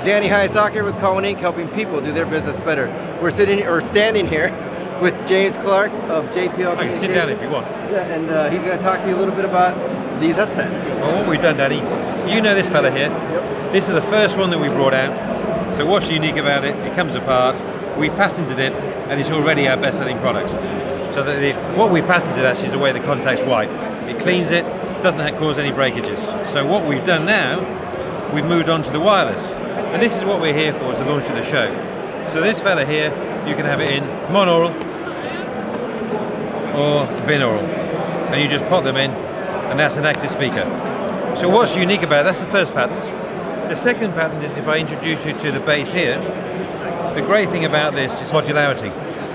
Danny Hayasaka with Cohen Inc., helping people do their business better. We're standing here with James Clarke of JPL. I can sit down if you want. Yeah, and he's going to talk to you a little bit about these headsets. Well, what we've done, Danny, you know this fella here. Yep. This is the first one that we brought out. So what's unique about it? It comes apart. We've patented it, and it's already our best-selling product. So what we patented actually is the way the contacts wipe. It cleans it, doesn't cause any breakages. So what we've done now, we've moved on to the wireless. And this is what we're here for, is the launch of the show. So this fella here, you can have it in monaural or binaural. And you just pop them in, and that's an active speaker. So what's unique about it? That's the first patent. The second patent is if I introduce you to the base here, the great thing about this is modularity.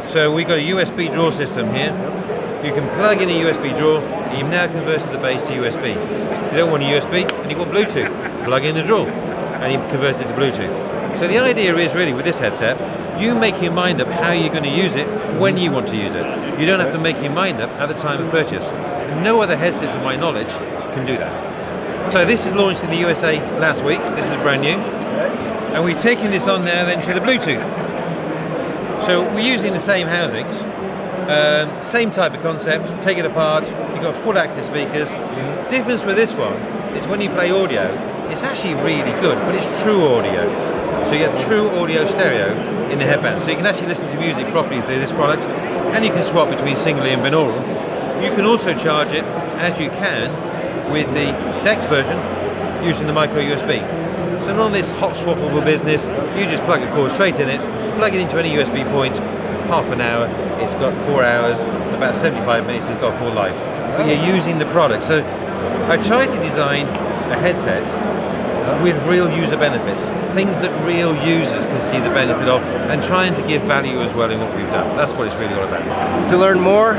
So we've got a USB draw system here. You can plug in a USB draw, and you've now converted the base to USB. If you don't want a USB, and you want Bluetooth, plug in the draw, and you convert it to Bluetooth. So the idea is really with this headset, you make your mind up how you're going to use it when you want to use it. You don't have to make your mind up at the time of purchase. No other headset, to my knowledge, can do that. So this is launched in the USA last week. This is brand new. And we're taking this on now then to the Bluetooth. So we're using the same housings, same type of concept, take it apart, you've got full active speakers. Difference with this one is when you play audio, it's actually really good, but it's true audio. So you get true audio stereo in the headband. So you can actually listen to music properly through this product, and you can swap between singly and binaural. You can also charge it, as you can, with the DECT version using the micro USB. So none of this hot swappable business, you just plug a cord straight in it, plug it into any USB point, half an hour, it's got 4 hours, about 75 minutes, it's got full life. But you're using the product. So I tried to design a headset with real user benefits, things that real users can see the benefit of, and trying to give value as well in what we've done. That's what it's really all about. To learn more,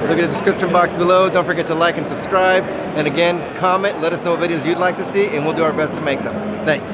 look at the description box below. Don't forget to like and subscribe. And again, comment, let us know what videos you'd like to see, and we'll do our best to make them. Thanks.